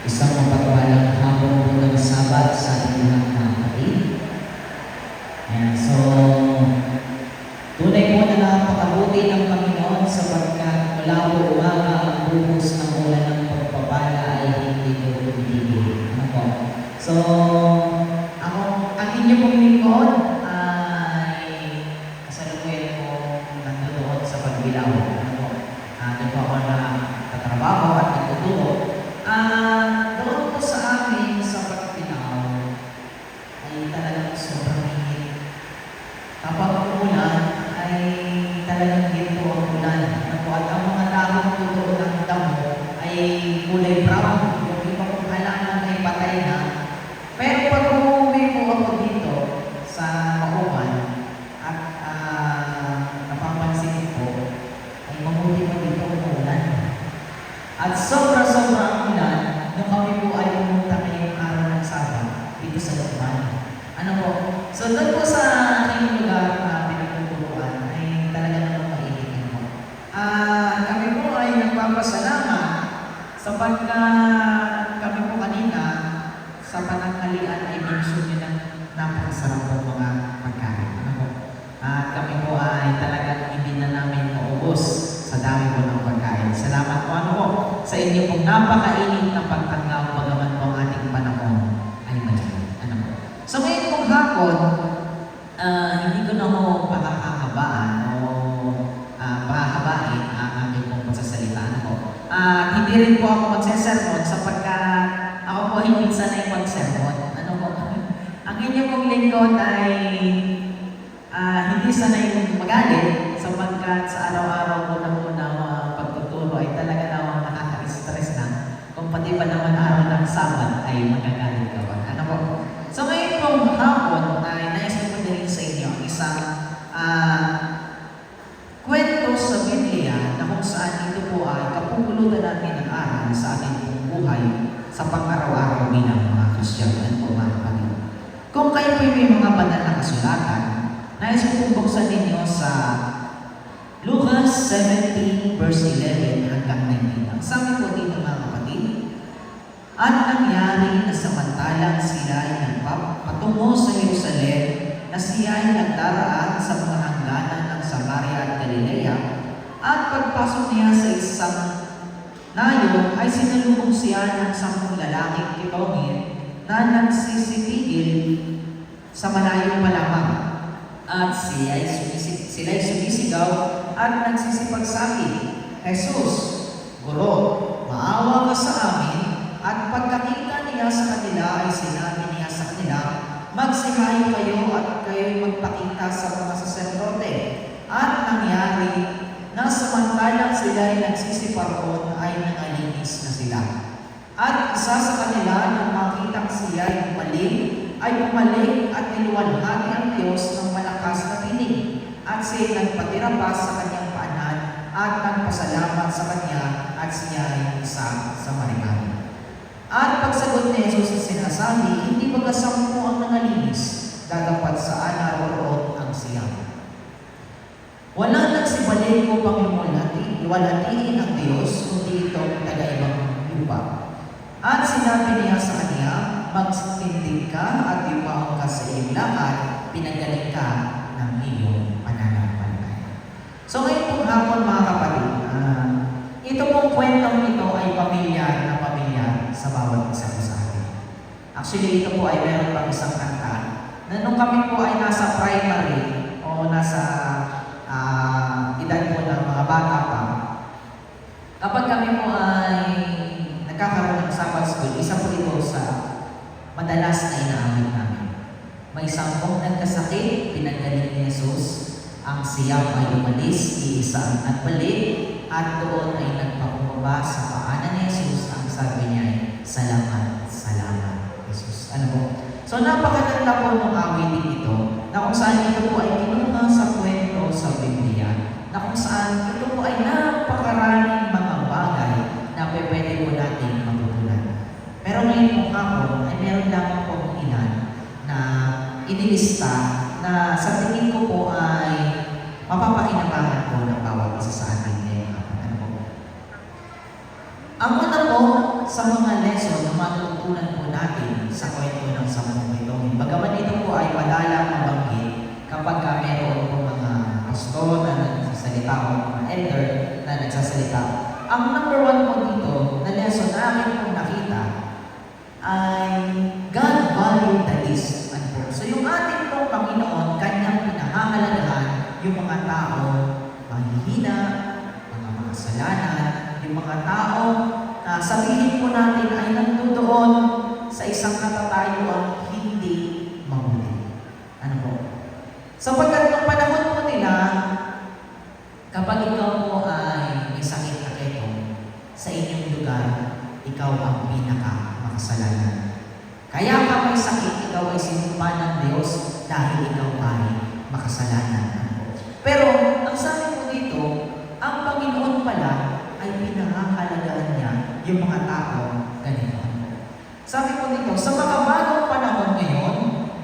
Isang mapagpalang hapon po ng Sabat sa ating lahat mga kapatid. Ayan, so, tunay po na napakabuti ng Panginoon sapagkat mula po umaga ang buhos ng ulan ng pagpapala ay hindi ko tumitigil. Ano po? So, ang inyo pong lingkod ay kasalukuyan po nandoon sa pagbilaw. Ano po? Doon po ako na tatrabaho at nagtuturo. Doon po sa amin sa pagpinaw ay talagang sobrang init. Kapag umulan ay talagang dito ang ulan. At ang mga dahon dito ng damo ay kulay brown. Yung iba kong halaman ay patay na. Pero pag umuwi po ako dito sa Mauman at napapansin ko ay mabuti pa dito ang ulan. At sobra-sobra ang ulan nung kami po ay pumunta ngayong araw ng Sabat dito sa Lukman. Ano po? So doon po sa aking lugar na pinagtuturuan ay talaga namang mainit po. Kami po ay nagpapasalamat sapagkat kami po kanina sa pananghalian ay mention nyo ng napakasarap po mga pagkain. Ano po? At kami po ay talagang hindi na namin maubos sa dami po ng pagkain. Salamat po ano po sa inyo pong napakainit na pagtanggap bagaman po ang ating panahon ay malamig. Ano po? So ngayon pong hapon, hindi ko na ho pakakahabaan o pahahabain ang aking pong pagsasalita. Ano po? Hindi rin po ako magsesermon sapagkat ako po hindi sanay magsermon. Ano po? Ang inyong pong lingkod ay hindi sanay magalit sapagkat sa araw-araw ko na po na pagtuturo ay talaga namang nakaka-stress na kung pati pa naman araw ng Sabat ay magagalit ka ba. Ano po? So ngayon pong hapon ay nais ko din sa inyo isang kwento sa Biblia na kung saan ito po ay kapupulutan natin ng aral sa ating pong buhay sa pang-araw-araw bilang mga Kristiyano po mga kapatid. Kung kayo po may mga banal na kasulatan, nais ko pong buksan ninyo sa Lucas 17 verse 11 hanggang 19. Ang sabi po dito mga kapatid, at nangyari na samantalang sila ay nagpapatungo sa Jerusalem na siya ay nagdaraan sa mga hangganan ng Samaria at Galilea at pagpasok niya sa isang nayon ay sinalubong siya ng 10 lalaking kitongin na nagsisipigil sa malayo pa lamang. At sila'y sumisigaw at nagsisipagsabi, Jesus, Guro, maawa ka sa amin. At pagkakita niya sa kanila ay sinabi niya sa kanila, magsihayo kayo at kayo'y magpakita sa mga saserdote. At nangyari na samantalang sila ay nagsisiparoon ay nangalinis na sila. At isa sa kanila nang makitang siya ay bumalik at niluwalhati ang Diyos ng malakas na tinig. At siya'y nagpatira pa sa kanyang paanan at nagpasalamat sa kanya at siya ay isa sa marami. At pagsagot ni Jesus sa sinasabi, hindi ba 10 ang nangalinis, dadapat saan naroroon ang siyam? Wala nagsibalik upang luwalhatiin ang Diyos, kundi itong taga-ibang lupa. At sinabi niya sa kanya, magsindig ka at ipaong ka sa iyong lahat, pinagaling ka ng iyong pananampalataya. So ngayon pong hapon mga kapatid, ito pong kwentong ito ay pamilyar na pamilyar sa bawat isa ko sa atin. Actually, ito po ay meron pang isang kanta na nung kami po ay nasa primary o nasa edad po ng mga bata pa, kapag kami po ay nagkakaroon ng Sabbath school, isa po ito sa madalas na inaamit namin. May 10 nagkasakit, pinagaling ni Jesus, ang siyam ay umalis, iisa ang nagbalik, at doon ay nagpapababa sa paanan ni Jesus. Ang sabi niya ay, salamat, salamat, Jesus. Ano po? So napakaganda po ng awitin ito, na kung saan ito po ay kinuha sa kwento sa Biblia, na kung saan ito po ay napakaraming mga bagay na pwede po natin matutunan. Pero ngayon po hapon ay meron lang pong ilan na inilista na sa tingin ko po ay mapapakinabangan po ng bawat isa sa atin ngayon. Ang una po sa mga lesson na matututunan po natin sa kwento ng 10 ito. Bagaman ito po ay madalang mabanggit kapag meron po mga pastor na nagsasalita o mga elder na nagsasalita. Ang number 1 po dito na lesson na akin pong nakita ay God valued the least. So yung ating pong Panginoon, kanyang pinahahalagahan yung mga tao mahihina, mga makasalanan, yung mga tao na sabihin po natin ay nandoon sa isang katatayuan hindi mabuti. Ano po? Sapagkat nung panahon po nila, kapag ikaw po ay may sakit na keto, sa inyong lugar, ikaw ang pinaka-makasalanan. Kaya ka may sakit, ikaw ay sinumpa ng Diyos dahil ikaw ay makasalanan. Pero, ang sabi po dito, ang Panginoon pala ay pinahahalagahan niya yung mga tao ganito. Sabi po dito, sa makabagong panahon ngayon,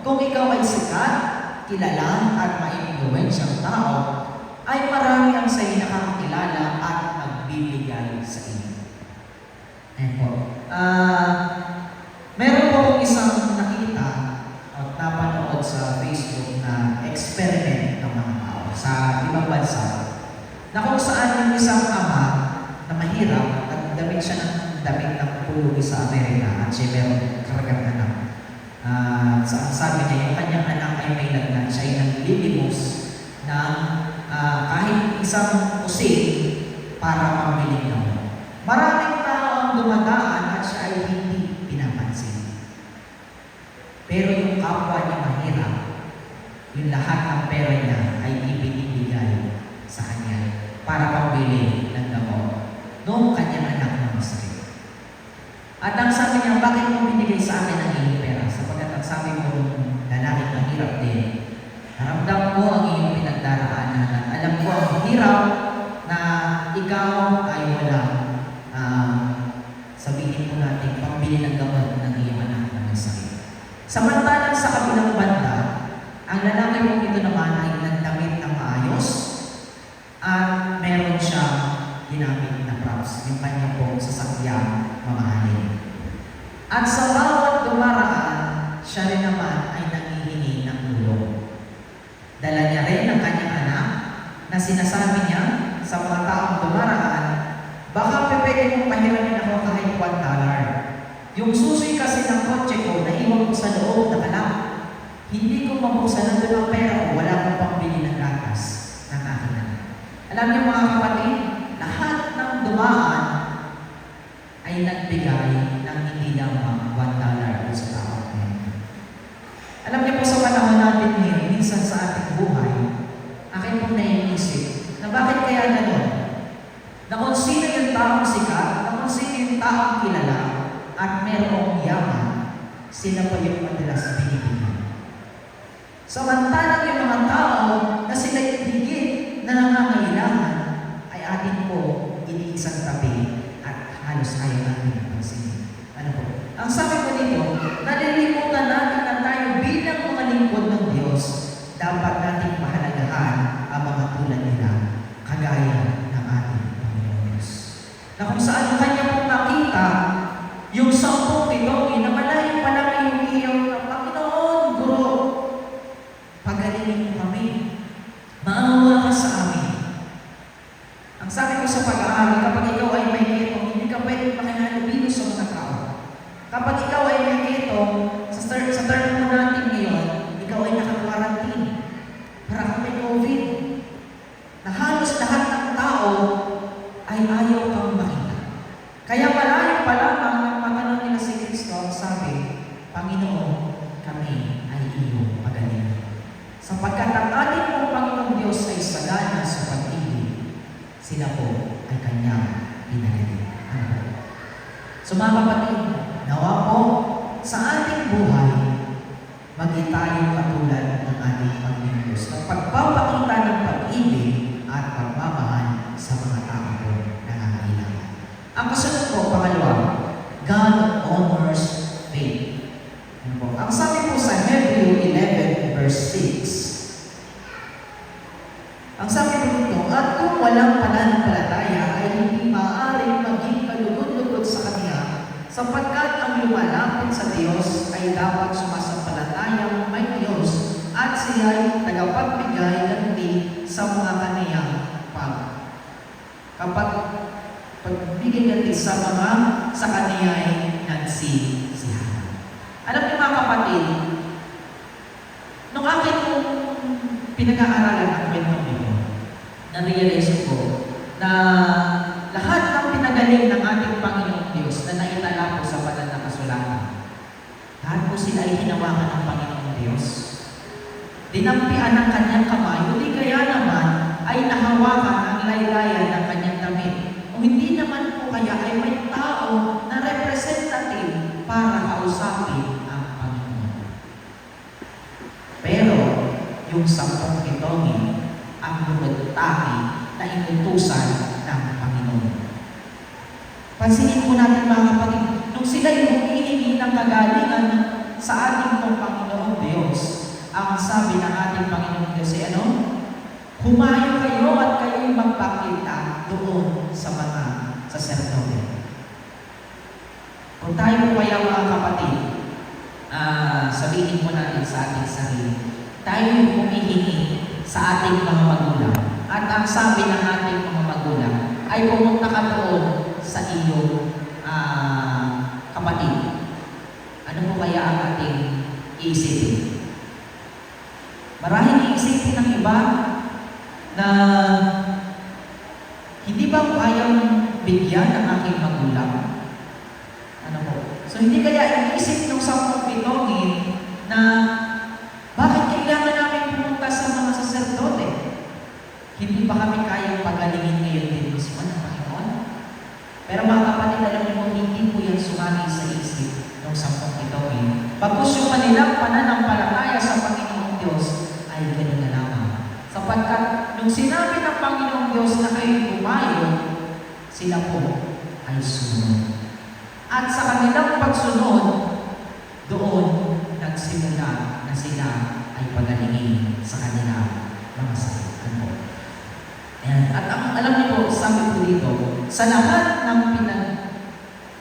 kung ikaw ay sikat, kilala at ma-influensyang tao, ay marami ang sa'yo nakakakilala at magbibigay sa iyo. Ayan po. Meron po akong isang nakita at napanood sa Facebook na experiment ng mga tao sa ibang bansa na kung saan yung isang ama na mahirap, nagdamit siya ng damit ng pulubi sa Amerika at siya meron karagat anak. Sabi niya, yung kanyang anak ay may lagnat, siya ay naglilimos ng kahit isang usig para mambili ng maraming tao ang dumadaan at siya ay hindi pinapansin. Pero yung kapwa niya mahirap, yung lahat ng pera niya ay ibinibigay sa kanya para pambili ng gamot noong kanyang anak na masakit. At ang sabi niya, bakit mo binigay sa akin ang iyong pera? Sapagkat ang sabi mo nung lalaking mahirap din, naramdam ko ang iyong pinagdaraanan at alam ko ang hirap na ikaw ay wala sabihin po natin pambili ng gamot ng iyong anak na masakit. Samantalang sa kabilang banda, ang lalaki mong ito naman ay nagdamit ng maayos at meron siyang ginamit na props, yung kanya pong sasakyan mamahalin. At sa bawat dumaraan, siya rin naman ay nangihingi ng tulong. Dala niya rin ang kanyang anak na sinasabi niya sa mga taong dumaraan, baka pwede mong pahiramin ako kahit $1. Yung susi kasi ng kotse ko, naiwan ko sa loob na alam. Hindi ko mabuksan na doon ang pera ko, wala akong pambili ng gatas ng aking anak. Alam niyo mga kapatid, lahat ng dumaan ay nagbigay ng hindi lamang $1 sa tao. Alam niyo po sa panahon natin ngayon, minsan sa ating buhay, akin pong naiisip na bakit kaya gano'n? Na kung sino yung taong sikat, na kung sino yung taong kilala, at merong yaman, sila pa yung madalas binibigyan. Samantalang yung mga tao na sila yung higit na nangangailangan ay atin po iniisang tabi at halos ayaw natin napansin. Ano po? Ang sabi ko dito, nalilimutan natin na tayo bilang mga lingkod ng Diyos, dapat nating pahalagahan ang mga tulad nila, kagaya ng ating Panginoon Diyos. Na kung saan kanya pong makita, yung 10 ito, inamalayan pa lang yung iyong Panginoon, Guro, pagalingin mo kami. Maawa ka sa amin. Ang sabi ko sa pag-aaral, kapag ikaw ay may ketong, hindi ka pwede makinalubilo sa mga tao. Kapag ikaw ay may ketong, sa term mo natin ngayon, ikaw ay naka-quarantine. Para kang may COVID. Na halos lahat ng tao ay ayaw kang makita. Kaya malayo pa lamang nang matanong nila si Kristo, sabi, Panginoon, kami ay iyong pagaling. Sapagkat ang ating pong Panginoong Diyos ay sagana sa pag-ibig, sila po ay kanyang pinagaling. So mga kapatid, nawa po sa ating buhay, maging tayo katulad ng ating Panginoong Diyos na pagpapakita ng pag-ibig at pagmamahal sa mga tao po na nangangailangan. Ang kasunod po, pangalawa, God honors faith. Ang sabi po sa Hebrew 11 verse 6, ang sabi po dito, at kung walang pananampalataya ay hindi maaaring maging kalugod-lugod sa Kanya sapagkat ang lumalapit sa Diyos ay dapat sumasampalatayang may Diyos at siya ay tagapagbigay ng di sa mga kaniyang pagbigay ng sa mga sa kaniya ay nagsisihan. Alam niyo mga kapatid, nung akin pinag-aaralan ang kwentong ito, na-realize ko na lahat ng pinagaling ng ating Panginoong Diyos na naitala po sa banal na kasulatan, lahat po sila ay hinawakan ng Panginoong Diyos. Dinampian ng kanyang kamay, hindi kaya naman ay nahawakan ang laylayan ng kanyang damit. O hindi naman po kaya ay may tao na representative para kausapin ang Panginoon. Pero, yung 10 bitonin ang lumutaki na inutusan ng Panginoon. Pansinin po natin mga kapatid, nung sila yung humihingi ng kagalingan sa ating Panginoong Diyos, ang sabi ng ating Panginoong Diyos ay ano? Humayo kayo at kayo'y magpakita doon sa mga saserdote. Kung tayo po kaya mga kapatid, sabihin mo natin sa ating sarili, tayo yung humihingi sa ating mga magulang. At ang sabi ng ating mga magulang ay pumunta ka doon sa iyong kapatid. Ano po kaya ang ating iisipin? Marahil iisipin ng iba na hindi ba kayang bigyan ng aking magulang? Ano po? So hindi kaya iisip ng 10 bitonin na bakit kailangan namin pumunta sa mga saserdote? Hindi ba kami kayang pagalingin ngayon din mismo ng Panginoon? Pero mga kapatid, alam niyo po, hindi po yan sumagi sa isip ng 10 bitonin. Bagkus yung kanilang pananampalataya sa Panginoong Diyos ay ganun na lamang. Sapagkat nung sinabi ng Panginoong Diyos na kayo lumayo, sila po ay sumunod. At sa kanilang pagsunod, doon nagsimula na sila ay pagalingin sa kanilang mga sakit. At alam niyo po, sabi po dito, sa lahat ng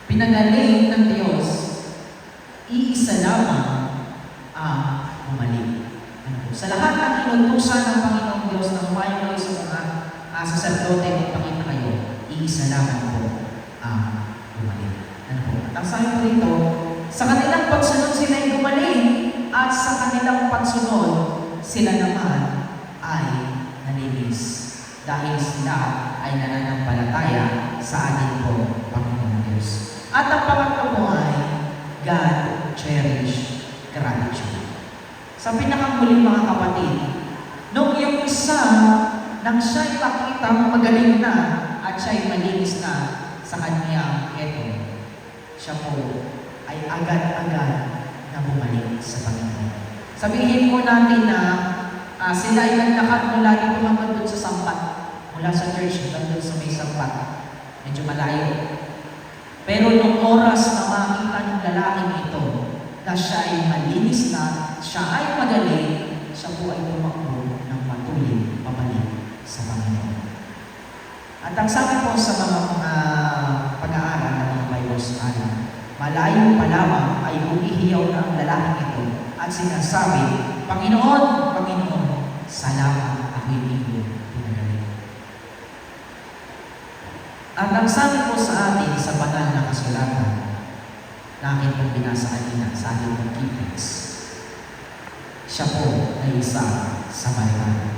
pinagaling ng Diyos, iisa lamang ang bumalik. Sa lahat ng inutusan ng Panginoong Diyos na humayo kayo sa mga saserdote at pakita kayo, iisa lamang po ang bumalik. At ang sabi po dito, sa kanilang pagsunod sila ay gumaling at sa kanilang pagsunod sila naman ay nalinis dahil sila ay nananampalataya sa ating po Panginoong Diyos. At ang pangatlo po ay God cherish gratitude. Sa pinakamuling mga kapatid, nung yung isa nang siya'y makita magaling na at siya'y malinis na sa kanyang eto, siya po ay agad-agad na bumalik sa Panginoon. Sabihin po natin na sila ay naglakad mula dito hanggang doon sa sampat. Mula sa church hanggang doon sa may sampat. Medyo malayo. Pero nung oras na makita ng lalaking ito, na siya ay malinis na, siya ay magaling, siya po ay tumakbo ng patuloy pabalik sa Panginoon. At ang sabi po sa mga pag-aaral ng mga Bible study, malayo pa lamang ay umihiyaw na ang lalaking ito at sinasabi, Panginoon, Panginoon, salamat ako'y iyong pinagaling. At ang sabi po sa atin sa banal na kasulatan, na akin pong binasa kanina sa ating pong keytext, siya po ay isa sa Samaritano.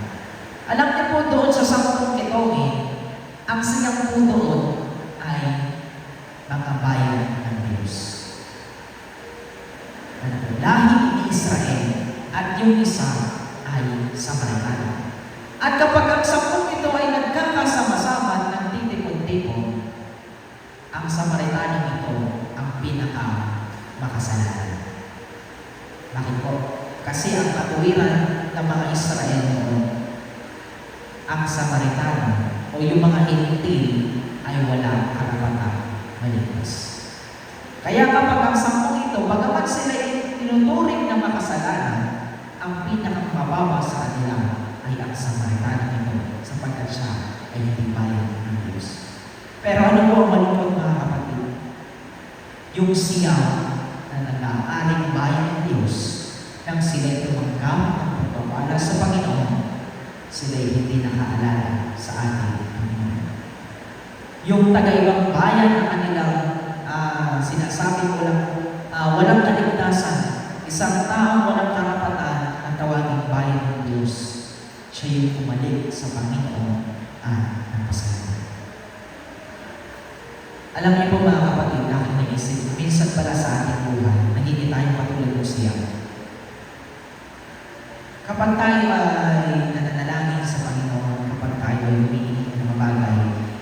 Alam niyo po doon sa 10 bitonin, ang siyang po doon ay mga bayan ng Diyos. Lahi ni Israel at yung isa ay Samaritano. At kapag ang 10 ito ay nagkakasama-sama at nagtitipon-tipon, ang Samaritano ito ang pinaka-makasalanan. Bakit po? Kasi ang katuwiran ng mga Israel noon, ang Samaritano o yung mga Hintil ay walang karapatang maligtas. Kaya kapag ang 10 ito, bagamat sila tinuturing na makasalanan, ang pinakamababa sa kanila ay ang Samaritano ito sapagkat siya ay hindi bayan ng Diyos. Pero ano po ang malungkot mga kapatid? yung siyam na nag-aaring bayan ng Diyos nang sila'y tumanggap ng pagpapala sa Panginoon, sila'y hindi nakaalala sa ating Panginoon. Yung taga-ibang bayan na kanilang sinasabi walang kaligtasan, isang taong walang karapatan ang tawaging bayan ng Diyos, siya yung kumalik sa Panginoon at nagpasalamat. Alam niyo po mga kapatid, aking naisip, minsan pala sa ating buhay, nagiging tayong patulad ng siya. Kapag tayo ay nananalangin sa Panginoon, kapag tayo ay humihingi ng mga bagay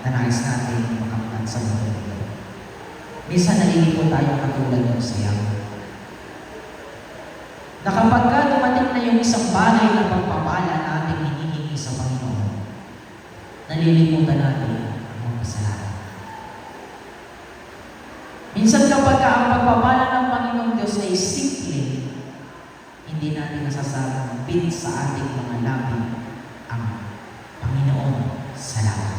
na nais natin makamutan sa mundo ito, minsan nalilito tayo katulad ng siya. Na kapag dumating na yung isang bagay na pagpapala natin hinihingi sa Panginoon, nalilimutan natin ang magpasalamat. Minsan kapag ang pagpapala ng Panginoong Diyos ay simple, hindi natin nasasabit sa ating mga labi ang Panginoon, salamat.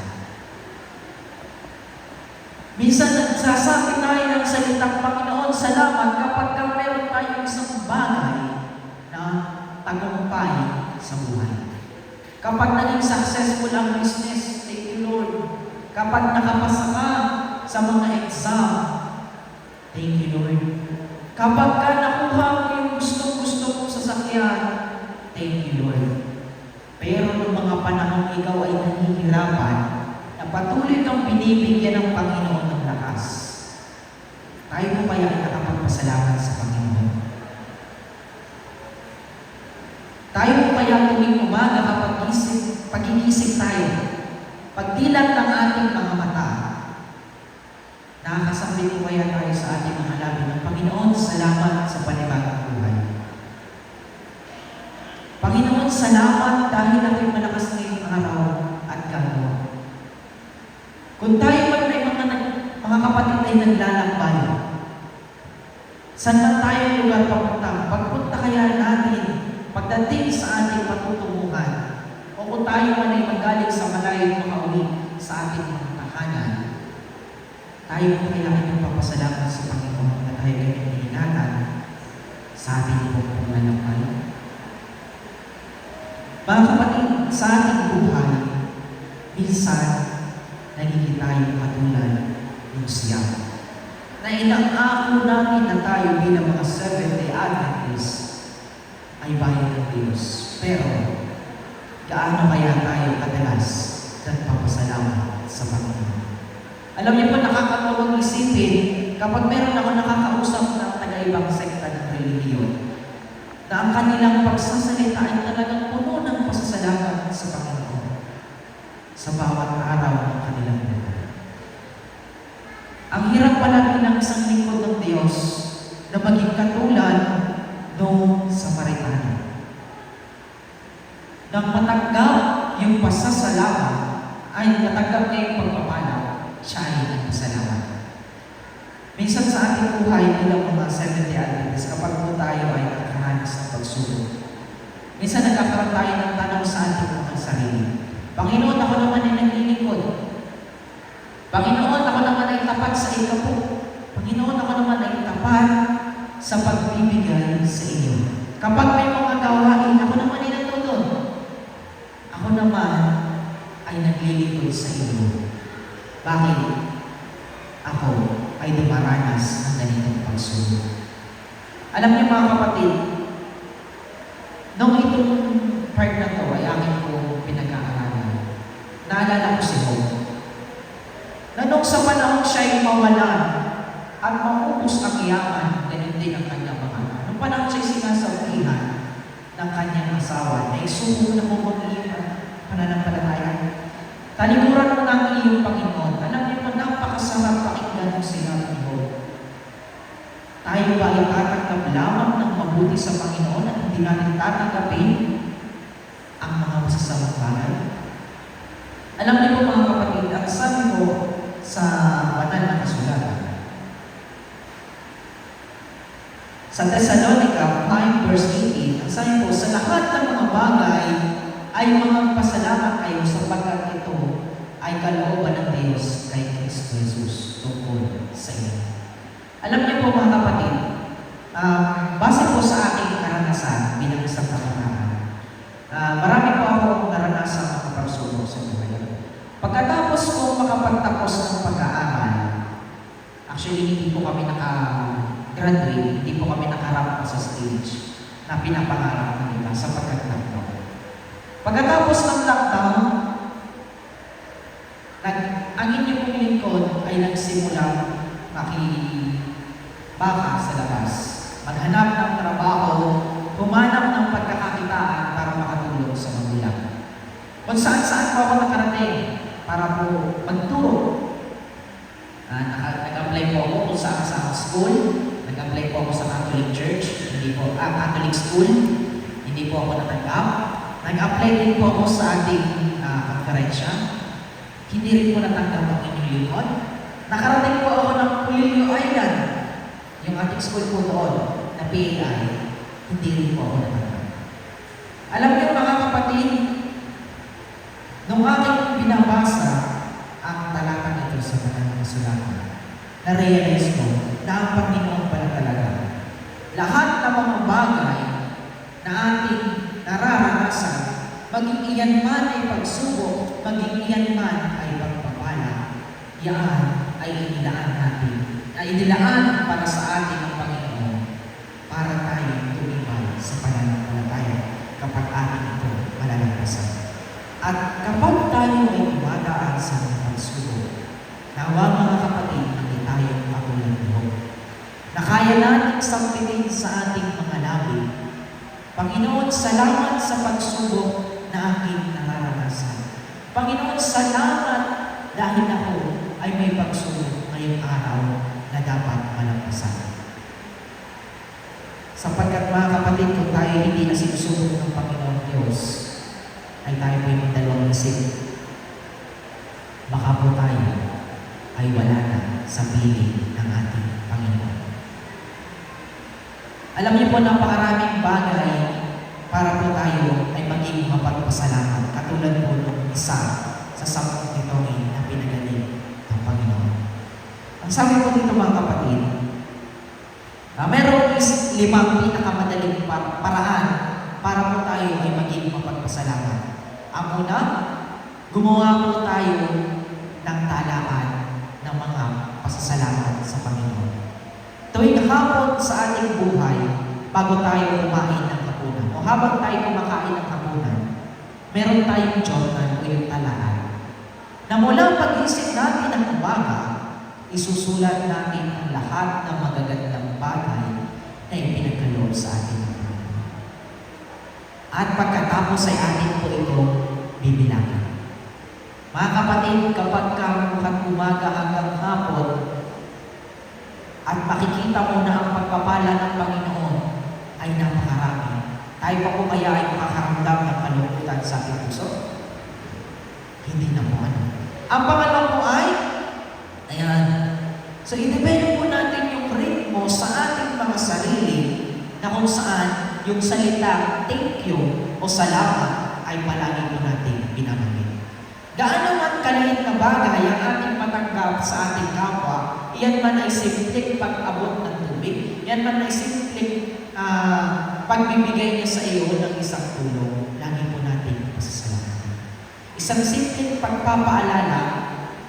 Minsan nagsasabi tayo ng salitang Panginoon, salamat kapag meron tayong isang bagay na tagumpay sa buhay. Kapag naging successful ang business, thank you Lord. Kapag nakapasa ka sa mga exam, thank you Lord. Kapag nakuha mo yung gusto mong sasakyan, thank you Lord. Pero noong mga panahon ikaw ay nahihirapan, na patuloy kang binibigyan ng Panginoon ng lakas, tayo po kaya ay nakapagpasalamat sa Panginoon. Tayo po kaya tuwing umaga kapag pagigising tayo, pagdilat ng ating mga mata, nakakasabi ko kaya tayo sa ating mga labi ng Panginoon, salamat sa panibagong buhay. Panginoon, salamat dahil ako'y malakas ngayong araw at gagawa. Kung tayo man may mga kapatid ay naglalakbay, saan na tayo lugar papunta? Pagpunta kaya natin, pagdating sa ating patutunguhan, o kung tayo man ay magaling sa malayo makauwi sa ating mga tahanan, tayo po kaya ay nagpapasalamat sa Panginoon na tayo kanyang hinihingatan sa ating paglalakbay. Mga kapatid, sa ating buhay, minsan, nagiging tayo katulad ng siya. Na inangako natin na tayo bilang mga Seventh-day Adventists ay bayan ng Diyos. Pero, gaano kaya tayo kadalas nagpapasalamat sa Panginoon? Alam niyo po, nakakatuwang isipin kapag meron ako nakakausap ng taga-ibang sekta ng relihiyon na ang kanilang pagsasalita ay talagang puno ng pasasalamat sa Panginoon sa bawat araw ng kanilang buhay. Ang hirap pala bilang isang lingkod ng Diyos na maging katulad noong Samaritano. Nang matanggap yung pasasalamat, ay natanggap niya yung pagpapala, siya ay nagpasalamat. Minsan sa ating buhay bilang mga Seventh-day Adventists, kapag po tayo ay nakaranas ng pagsubok, minsan nagkakaroon tayo ng tanong sa ating mga sarili. Panginoon, ako naman ay naglilingkod. Panginoon, ako naman ay tapat sa ikapo. Panginoon, ako naman ay tapat sa pagbibigay sa iyo. Kapag may mga gawain, ako naman ay natulog. Ako naman ay naglilingkod sa iyo. Bakit? Ako ay dumaranas ng ganitong pagsubok. Alam niyo mga kapatid, nung itong part na to ay akin ko pinag-aaralan, naalala ko si Job. Na nung sa panahon siya ay mawalan at maubos ang yaman, ganun din ang kanyang mga anak. Nung panahon siya ay sinasabihan ng kanyang asawa, na isuko na mo mag-iipan pananampalataya. Talikuran mo ng iyong Panginoon. Alam niyo po, napakasarap pakinggan ng sinabi ni Job. Tayo ba ay tatanggap lamang ng mabuti sa Panginoon at hindi natin tatanggapin ang mga masasamang bagay? Alam niyo po mga kapatid, ang sabi ko sa banal na kasulatan, sa Thessalonica 5 verse 18, ang sabi po, sa lahat ng mga bagay ay mga pasalamat kayo sapagkat ito ay kalooban ng Diyos kay Kristo Jesus tungkol sa inyo. Alam niyo po mga kapatid, base po sa aking karanasan bilang isang kabataan, marami po akong naranasan ng pagsubok sa buhay. Pagkatapos ko makapagtapos ng pag-aaral, actually hindi po kami naka-graduate, hindi po kami nakarap sa stage na pinapangarap ng iba sapagkat lockdown. Pagkatapos ng lockdown, ang inyong pong lingkod ay nagsimulang makibaka sa labas, maghanap ng trabaho, humanap ng pagkakakitaan para makatulong sa magulang. Kung saan-saan po ako nakarating para po magturo. Nag-apply po ako kung saan sa school, nag-apply po ako sa Catholic Church, Catholic School, hindi po ako natanggap. Nag-apply din po ako sa ating konferensya, hindi rin po natanggap ang inyong lingkod. Nakarating po ako ng Pulilio Island, yung ating school po doon, na PAI, hindi rin po ako natanggap. Alam niyo mga kapatid, nung aking binabasa ang talata nito sa Banal na Kasulatan, na-realize ko na ang Panginoon pala talaga. Lahat ng mga bagay na ating nararanasan, maging iyan man ay pagsubok, maging iyan man ay pagpapala, yan ay inilaan para sa ating ang Panginoon para tayo tumibay sa pananampalataya kapag ating ito malalagpasan. At kapag tayo ay dumadaan sa pagsubok, nawa mga kapatid, hindi tayo makulang-loob. Na kaya natin sampitin sa ating mga labi. Panginoon, salamat sa pagsubok na aking nararanasan. Panginoon, salamat dahil ako ay may pagsubok ngayong araw na dapat malampasan. Sapagkat mga kapatid, kung tayo hindi na sinusubok ng Panginoon Diyos, ay tayo po yung dalawang isip. Baka po tayo ay wala na sa piling ng ating Panginoon. Alam niyo po, napakaraming bagay para po tayo ay maging mapagpasalamat. Katulad po ng isa sa 10 bituin na pinagaling ng Panginoon. Ang sabi ko dito mga kapatid, mayroong 5 pinakamadaling paraan para po tayo ay maging mapagpasalamat. Ang una, gumawa po tayo ng talaan ng mga pasasalamat sa Panginoon. Tuwing hapon sa ating buhay, bago tayo kumain ng hapunan, o habang tayo kumakain ng hapunan, meron tayong journal o yung talaan na mula pag-isip natin ng umaga, isusulat natin ang lahat ng magagandang bagay na ipinagkaloob sa ating Panginoon. At pagkatapos ay atin po ito bibilangin. Mga kapatid, kapag umaga hanggang hapon, at makikita mo na ang pagpapala ng Panginoon ay napakarami, tayo pa po kaya ay makakaramdam ng kalungkutan sa ating puso? Hindi na po ano. Ang pangalawa po ay, ayan, so i-develop po natin yung ritmo sa ating mga sarili na kung saan yung salita thank you o salamat ay palagi po natin binabagay. Gaano man kaliit na bagay ang ating matanggap sa ating kapwa, iyan man ay simpleng pag-abot ng tubig, iyan man ay simpleng pagbibigay niya sa iyo ng isang tulong, lagi po natin pasasalamatan. Isang simpleng pagpapaalala,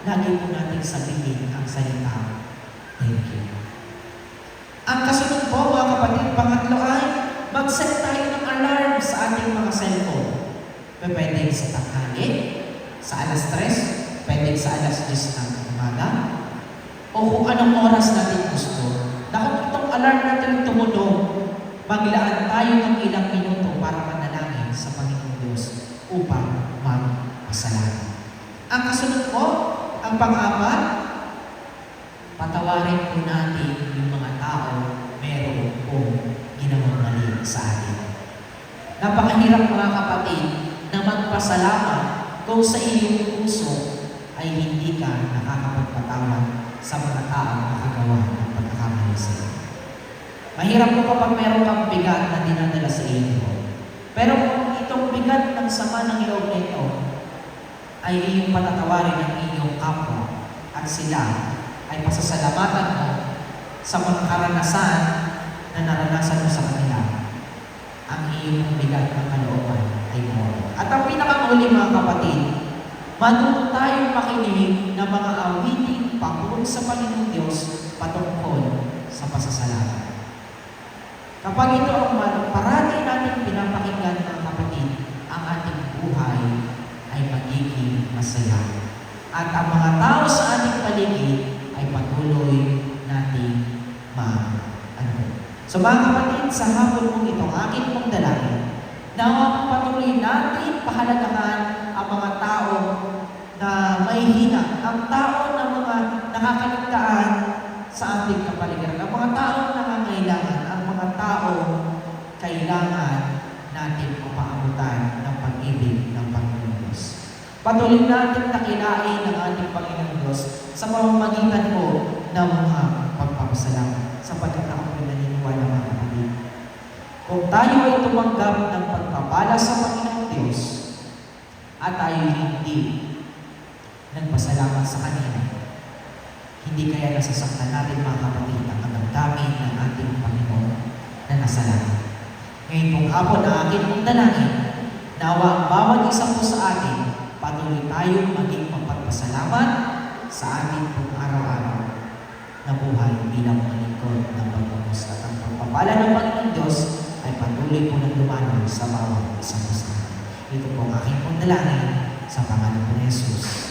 lagi po natin sabihin ang salita, thank you. Ang kasunod po mga kapatid, pangatlo ay mag-set tayo ng alarm sa ating mga cellphone. Pwede sa tanghali, sa alas 3, pwede sa alas 10 ng umaga, o kung anong oras natin gusto. Na kung itong alarm natin tumunog, maglaan tayo ng ilang minuto para manalangin sa Panginoon Diyos upang magpasalamat. Ang kasunod po, ang pang-apat, patawarin po natin yung mga tao meron pong ginawang mali sa atin. Napakahirap mga kapatid na magpasalamat kung sa iyong puso ay hindi ka nakakapagpatawad sa mga taong nakagawa ng pagkakamali sa iyo. Mahirap po kapag meron kang bigat na dinadala sa iyo. Pero kung itong bigat ng sama ng loob nito ay iyong patatawarin ng iyong kapwa at sila ay pasasalamatan mo sa mga karanasan na naranasan mo sa kanila, ang iyong bigat ng kalooban ay mawala. At ang pinakamuli mga kapatid, matuto tayong makinig ng mga awiting pangungod sa Panginoong Diyos patungkol sa pasasalamat. Kapag ito ang parati natin pinapakinggan mga kapatid, ang ating buhay ay magiging masaya. At ang mga tao sa ating paligid ay patuloy nating So mga kapatid, sa hapon mong itong aking mong dalangin, nawa patuloy natin pahalagahan ang mga tao na may hina, ang tao na mga nakakaligtaan sa ating kapaligiran, ang mga tao na nangangailangan, ang mga tao kailangan natin mapaabutan ng pag-ibig ng Panginoon Diyos. Patuloy natin takilain ng ating Panginoon Diyos sa pamamagitan mo ng mga pagpapasalamat sapagkat ako naniniwala mga kapatid. Kung tayo ay tumanggap ng pagpapala sa Panginoon Diyos at tayo hindi nagpasalamat sa Kanya, hindi kaya nasasaktan natin mga kapatid ang damdamin ng ating Panginoon na nasa langit. Ngayon pong hapon na akin mong dalangin, nawa ang bawat isa po sa atin, patuloy tayong maging mapagpasalamat sa ating pong araw-araw na buhay bilang mga lingkod ng pagpapos at ang pagpapala ng Panginoon Diyos ay patuloy po ng lumano sa bawat isang isa. Ito po ang aking pong dalangin sa pangalan ng Jesus.